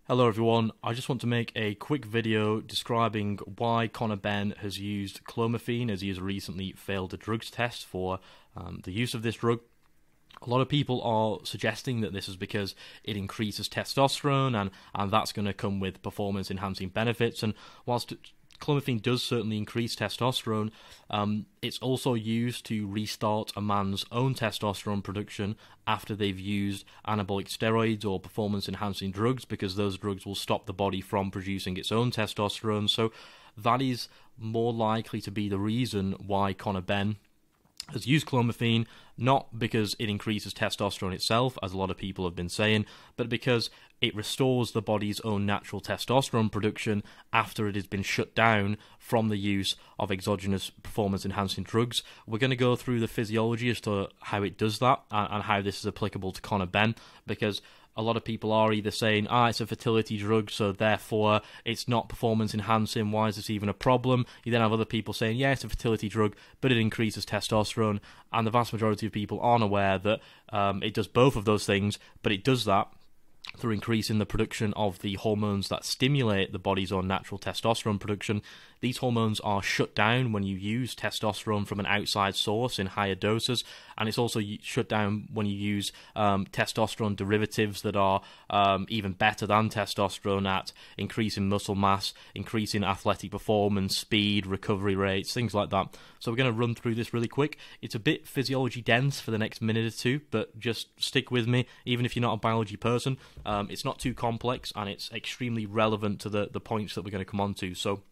Hello everyone, I just want to make a quick video describing why Conor Benn has used Clomiphene, as he has recently failed a drugs test for the use of this drug. A lot of people are suggesting that this is because it increases testosterone and that's going to come with performance enhancing benefits, and whilst Clomiphene does certainly increase testosterone, it's also used to restart a man's own testosterone production after they've used anabolic steroids or performance-enhancing drugs, because those drugs will stop the body from producing its own testosterone. So that is more likely to be the reason why Conor Benn has used Clomiphene, not because it increases testosterone itself, as a lot of people have been saying, but because it restores the body's own natural testosterone production after it has been shut down from the use of exogenous performance-enhancing drugs. We're going to go through the physiology as to how it does that and how this is applicable to Conor Benn, because a lot of people are either saying, it's a fertility drug, so therefore it's not performance enhancing, why is this even a problem? You then have other people saying, yeah, it's a fertility drug, but it increases testosterone, and the vast majority of people aren't aware that it does both of those things, but it does that through increasing the production of the hormones that stimulate the body's own natural testosterone production. These hormones are shut down when you use testosterone from an outside source in higher doses, and it's also shut down when you use testosterone derivatives that are even better than testosterone at increasing muscle mass, increasing athletic performance, speed, recovery rates, things like that. So we're going to run through this really quick. It's a bit physiology dense for the next minute or two, but just stick with me, even if you're not a biology person. It's not too complex, and it's extremely relevant to the points that we're going to come on to. So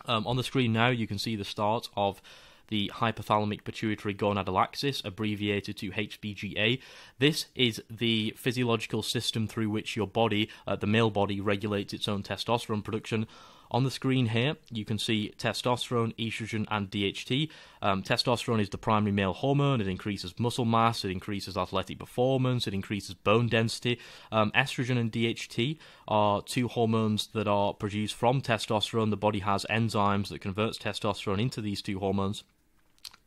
on the screen now, you can see the start of the hypothalamic pituitary gonadolaxis, abbreviated to HPGA. This is the physiological system through which your body, the male body, regulates its own testosterone production. On the screen here, you can see testosterone, estrogen, and DHT. Testosterone is the primary male hormone. It increases muscle mass, it increases athletic performance, it increases bone density. Estrogen and DHT are two hormones that are produced from testosterone. The body has enzymes that converts testosterone into these two hormones.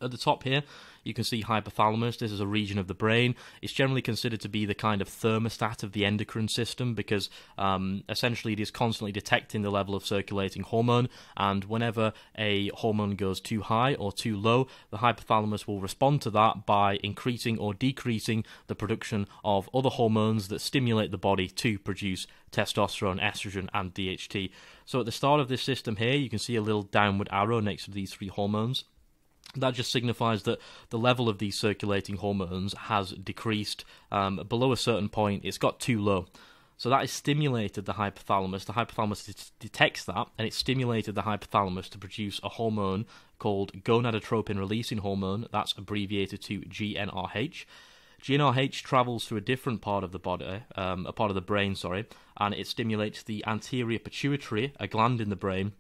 At the top here, you can see hypothalamus. This is a region of the brain. It's generally considered to be the kind of thermostat of the endocrine system, because essentially it is constantly detecting the level of circulating hormone, and whenever a hormone goes too high or too low, the hypothalamus will respond to that by increasing or decreasing the production of other hormones that stimulate the body to produce testosterone, estrogen, and DHT. So at the start of this system here, you can see a little downward arrow next to these three hormones. That just signifies that the level of these circulating hormones has decreased below a certain point. It's got too low. So that has stimulated the hypothalamus. The hypothalamus detects that, and it stimulated the hypothalamus to produce a hormone called gonadotropin releasing hormone. That's abbreviated to GnRH. GnRH travels through a different part of the body, a part of the brain, and it stimulates the anterior pituitary, a gland in the brain,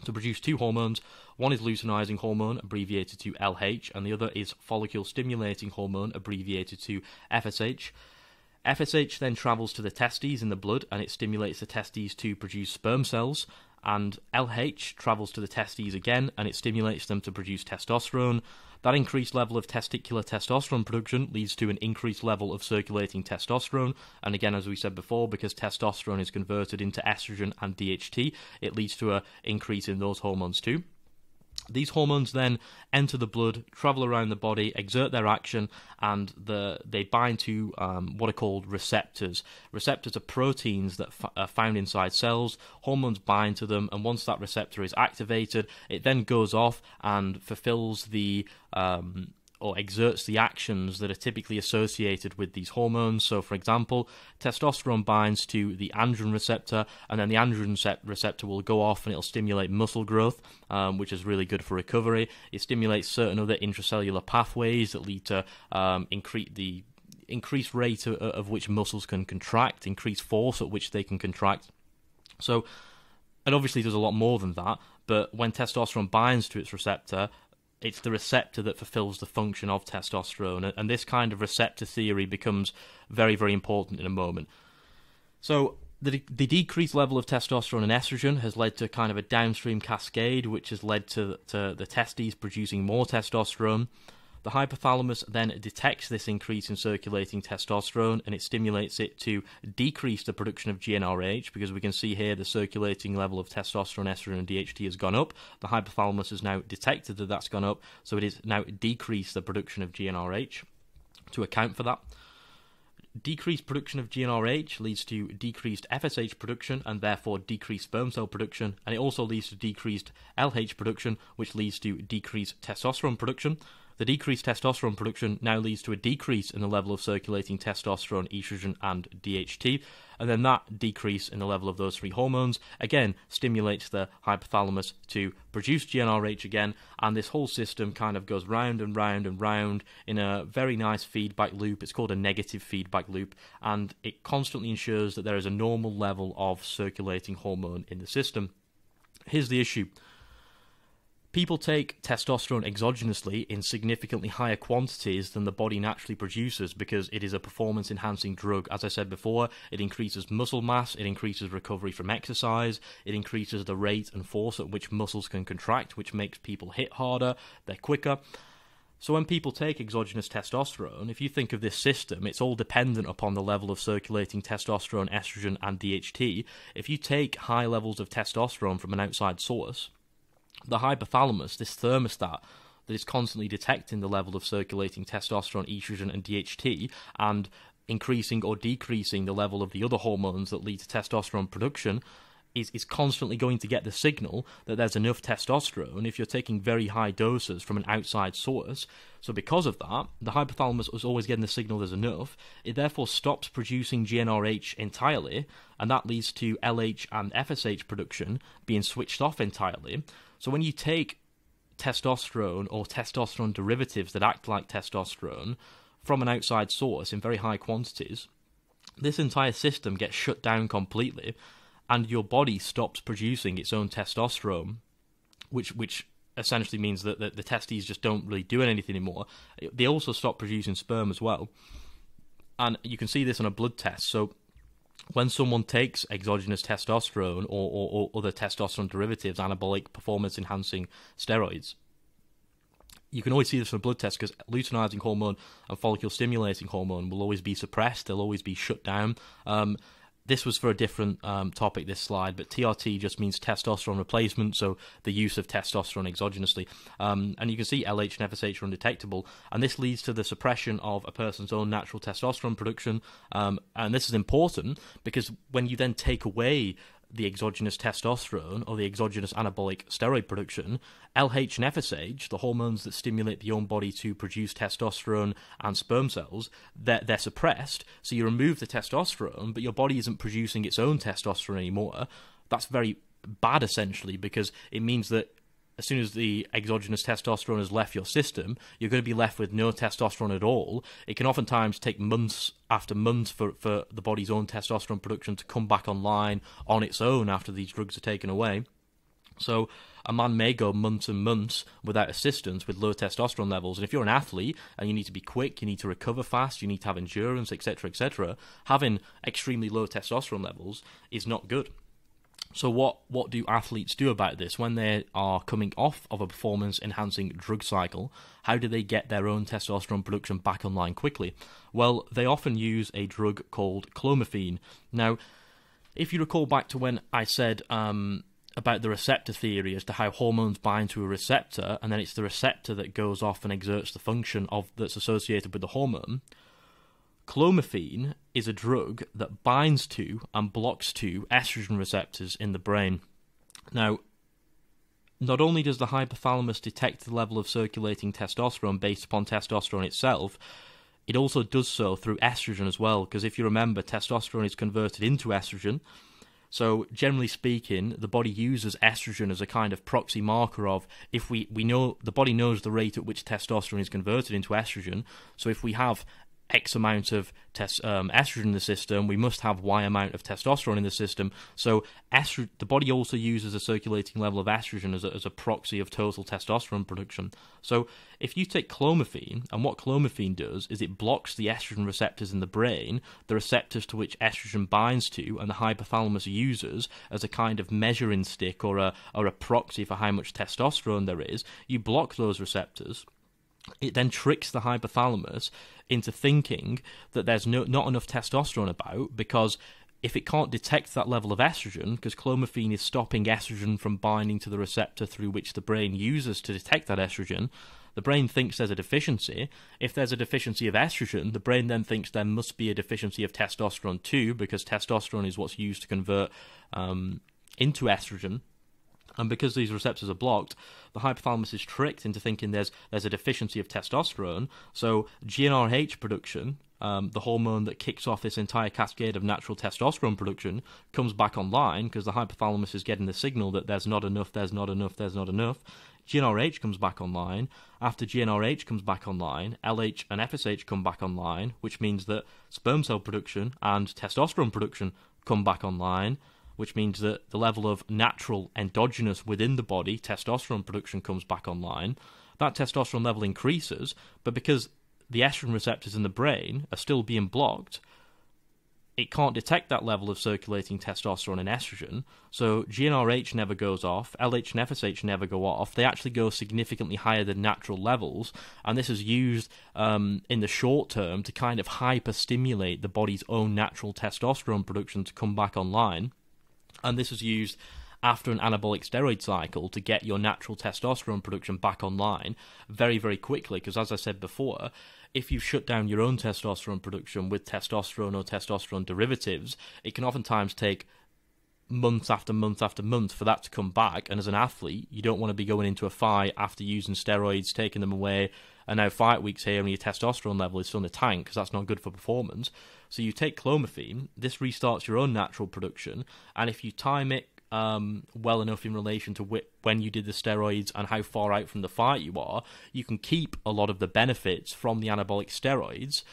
to produce two hormones. One is luteinizing hormone, abbreviated to LH, and the other is follicle stimulating hormone, abbreviated to FSH. FSH then travels to the testes in the blood, and it stimulates the testes to produce sperm cells, and LH travels to the testes again, and it stimulates them to produce testosterone. That increased level of testicular testosterone production leads to an increased level of circulating testosterone, and again, as we said before, because testosterone is converted into estrogen and DHT, it leads to an increase in those hormones too. These hormones then enter the blood, travel around the body, exert their action, and they bind to what are called receptors. Receptors are proteins that are found inside cells. Hormones bind to them, and once that receptor is activated, it then goes off and fulfills the or exerts the actions that are typically associated with these hormones. So, for example, testosterone binds to the androgen receptor, and then the androgen receptor will go off and it'll stimulate muscle growth, which is really good for recovery. It stimulates certain other intracellular pathways that lead to increased rate of which muscles can contract, increased force at which they can contract. So, it obviously does a lot more than that, but when testosterone binds to its receptor, it's the receptor that fulfills the function of testosterone, and this kind of receptor theory becomes very, very important in a moment. So the decreased level of testosterone and estrogen has led to kind of a downstream cascade, which has led to the testes producing more testosterone. The hypothalamus then detects this increase in circulating testosterone and it stimulates it to decrease the production of GnRH, because we can see here the circulating level of testosterone, estrogen, and DHT has gone up. The hypothalamus has now detected that that's gone up, so it is now decreased the production of GnRH to account for that. Decreased production of GnRH leads to decreased FSH production and therefore decreased sperm cell production, and it also leads to decreased LH production, which leads to decreased testosterone production. The decreased testosterone production now leads to a decrease in the level of circulating testosterone, estrogen, and DHT, and then that decrease in the level of those three hormones again stimulates the hypothalamus to produce GnRH again, and this whole system kind of goes round and round and round in a very nice feedback loop. It's called a negative feedback loop, and it constantly ensures that there is a normal level of circulating hormone in the system. Here's the issue. People take testosterone exogenously in significantly higher quantities than the body naturally produces because it is a performance-enhancing drug. As I said before, it increases muscle mass, it increases recovery from exercise, it increases the rate and force at which muscles can contract, which makes people hit harder, they're quicker. So when people take exogenous testosterone, if you think of this system, it's all dependent upon the level of circulating testosterone, estrogen, and DHT. If you take high levels of testosterone from an outside source, the hypothalamus, this thermostat that is constantly detecting the level of circulating testosterone, estrogen, and DHT, and increasing or decreasing the level of the other hormones that lead to testosterone production, is constantly going to get the signal that there's enough testosterone if you're taking very high doses from an outside source. So because of that, the hypothalamus is always getting the signal there's enough. It therefore stops producing GnRH entirely, and that leads to LH and FSH production being switched off entirely. So when you take testosterone or testosterone derivatives that act like testosterone from an outside source in very high quantities, this entire system gets shut down completely, and your body stops producing its own testosterone, which essentially means that the testes just don't really do anything anymore. They also stop producing sperm as well. And you can see this on a blood test. So when someone takes exogenous testosterone or other testosterone derivatives, anabolic performance-enhancing steroids, you can always see this on a blood test because luteinizing hormone and follicle-stimulating hormone will always be suppressed. They'll always be shut down. This was for a different topic, this slide, but TRT just means testosterone replacement, so the use of testosterone exogenously. And you can see LH and FSH are undetectable, and this leads to the suppression of a person's own natural testosterone production. And this is important because when you then take away the exogenous testosterone or the exogenous anabolic steroid production, LH and FSH, the hormones that stimulate the own body to produce testosterone and sperm cells, they're suppressed. So you remove the testosterone, but your body isn't producing its own testosterone anymore. That's very bad, essentially, because it means that as soon as the exogenous testosterone has left your system, you're going to be left with no testosterone at all. It can oftentimes take months after months for the body's own testosterone production to come back online on its own after these drugs are taken away. So a man may go months and months without assistance with low testosterone levels. And if you're an athlete and you need to be quick, you need to recover fast, you need to have endurance, etc., having extremely low testosterone levels is not good. So what do athletes do about this? When they are coming off of a performance-enhancing drug cycle, how do they get their own testosterone production back online quickly? Well, they often use a drug called Clomiphene. Now, if you recall back to when I said about the receptor theory as to how hormones bind to a receptor, and then it's the receptor that goes off and exerts the function that's associated with the hormone, Clomiphene is a drug that binds to and blocks to estrogen receptors in the brain. Now, not only does the hypothalamus detect the level of circulating testosterone based upon testosterone itself, it also does so through estrogen as well, because if you remember, testosterone is converted into estrogen. So generally speaking, the body uses estrogen as a kind of proxy marker of, if we know, the body knows the rate at which testosterone is converted into estrogen. So if we have X amount of estrogen in the system, we must have Y amount of testosterone in the system. So the body also uses a circulating level of estrogen as a proxy of total testosterone production. So if you take Clomiphene, and what Clomiphene does is it blocks the estrogen receptors in the brain, the receptors to which estrogen binds to, and the hypothalamus uses as a kind of measuring stick or a proxy for how much testosterone there is. You block those receptors. it then tricks the hypothalamus into thinking that there's not enough testosterone about, because if it can't detect that level of estrogen, because clomiphene is stopping estrogen from binding to the receptor through which the brain uses to detect that estrogen, the brain thinks there's a deficiency. If there's a deficiency of estrogen, the brain then thinks there must be a deficiency of testosterone too, because testosterone is what's used to convert into estrogen. And because these receptors are blocked, the hypothalamus is tricked into thinking there's a deficiency of testosterone. So GnRH production, the hormone that kicks off this entire cascade of natural testosterone production, comes back online because the hypothalamus is getting the signal that there's not enough, there's not enough, there's not enough. GnRH comes back online. After GnRH comes back online, LH and FSH come back online, which means that sperm cell production and testosterone production come back online, which means that the level of natural endogenous within the body, testosterone production, comes back online. That testosterone level increases, but because the estrogen receptors in the brain are still being blocked, it can't detect that level of circulating testosterone and estrogen, so GnRH never goes off, LH and FSH never go off. They actually go significantly higher than natural levels, and this is used in the short term to kind of hyper-stimulate the body's own natural testosterone production to come back online. And this is used after an anabolic steroid cycle to get your natural testosterone production back online very, very quickly. Because as I said before, if you shut down your own testosterone production with testosterone or testosterone derivatives, it can oftentimes take months after month after month for that to come back. And as an athlete, you don't want to be going into a fight after using steroids, taking them away, and now fight week's here and your testosterone level is still in the tank, because that's not good for performance. So you take clomiphene, this restarts your own natural production, and if you time it well enough in relation to when you did the steroids and how far out from the fight you are, you can keep a lot of the benefits from the anabolic steroids,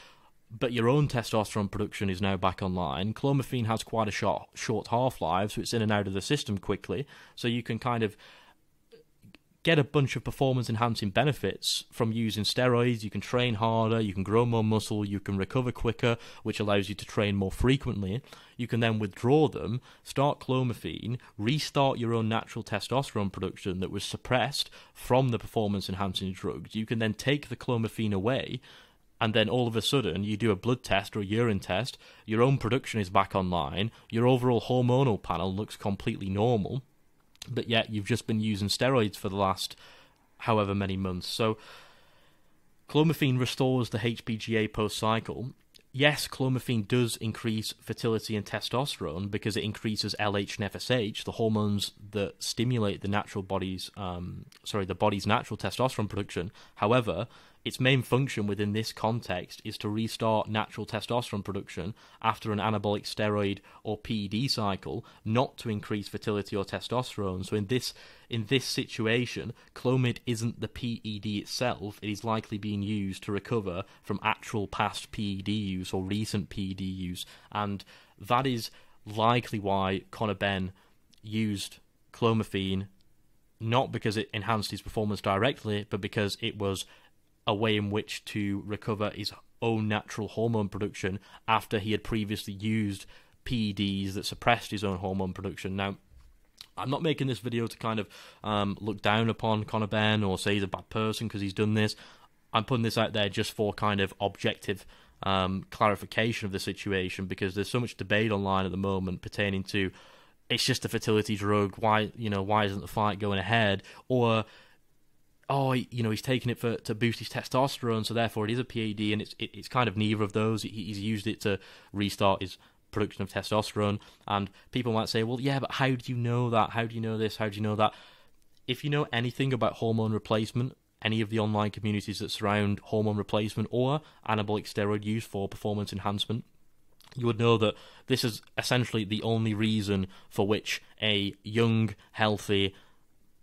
but your own testosterone production is now back online. Clomiphene has quite a short half-life, so it's in and out of the system quickly, so you can kind of get a bunch of performance-enhancing benefits from using steroids. You can train harder, you can grow more muscle, you can recover quicker, which allows you to train more frequently. You can then withdraw them, start clomiphene, restart your own natural testosterone production that was suppressed from the performance-enhancing drugs. You can then take the clomiphene away, and then all of a sudden you do a blood test or a urine test, your own production is back online, your overall hormonal panel looks completely normal, but yet you've just been using steroids for the last however many months. So clomiphene restores the HPGA post-cycle. Yes, clomiphene does increase fertility and testosterone because it increases LH and FSH, the hormones that stimulate the body's natural testosterone production. However, its main function within this context is to restart natural testosterone production after an anabolic steroid or PED cycle, not to increase fertility or testosterone. So in this situation, Clomid isn't the PED itself. It is likely being used to recover from actual past PED use or recent PED use, and that is likely why Conor Benn used clomiphene, not because it enhanced his performance directly, but because it was a way in which to recover his own natural hormone production after he had previously used PEDs that suppressed his own hormone production. Now, I'm not making this video to kind of look down upon Conor Benn or say he's a bad person because he's done this. I'm putting this out there just for kind of objective clarification of the situation, because there's so much debate online at the moment pertaining to it's just a fertility drug, why isn't the fight going ahead, or he's taking it to boost his testosterone, so therefore it is a PED, and it's kind of neither of those. He's used it to restart his production of testosterone, and people might say, well, yeah, but how do you know that? How do you know this? How do you know that? If you know anything about hormone replacement, any of the online communities that surround hormone replacement or anabolic steroid use for performance enhancement, you would know that this is essentially the only reason for which a young, healthy,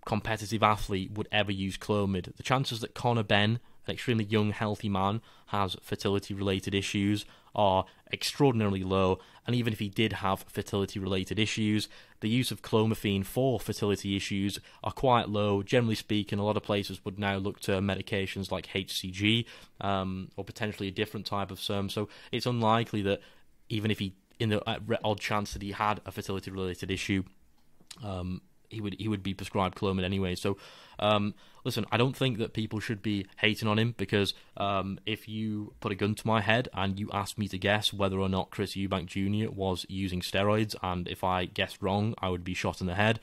competitive athlete would ever use Clomid. The chances that Conor Benn, an extremely young, healthy man, has fertility-related issues are extraordinarily low, and even if he did have fertility-related issues, the use of clomiphene for fertility issues are quite low. Generally speaking, a lot of places would now look to medications like HCG or potentially a different type of SERM, so it's unlikely that even if he, in the odd chance that he had a fertility-related issue, he would be prescribed Clomid anyway. So, listen, I don't think that people should be hating on him, because if you put a gun to my head and you asked me to guess whether or not Chris Eubank Jr. was using steroids, and if I guessed wrong, I would be shot in the head,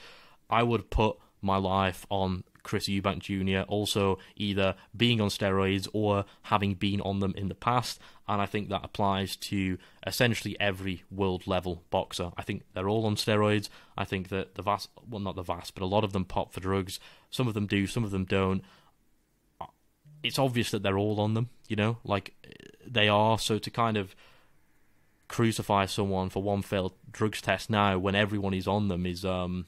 I would put my life on Chris Eubank Jr. also either being on steroids or having been on them in the past, and I think that applies to essentially every world level boxer. I think they're all on steroids. I think that not the vast, but a lot of them pop for drugs. Some of them do, some of them don't. It's obvious that they're all on them, you know, like they are. So to kind of crucify someone for one failed drugs test now when everyone is on them is, I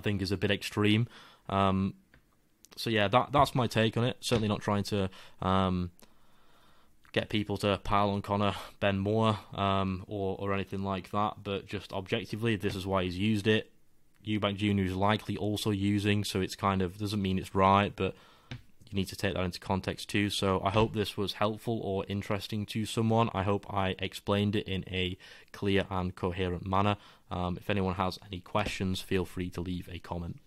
think, is a bit extreme. So yeah, that's my take on it. Certainly not trying to get people to pile on Conor Benn more or anything like that, but just objectively, this is why he's used it. Eubank Jr. is likely also using, so it's kind of doesn't mean it's right, but you need to take that into context too. So I hope this was helpful or interesting to someone. I hope I explained it in a clear and coherent manner. If anyone has any questions, feel free to leave a comment.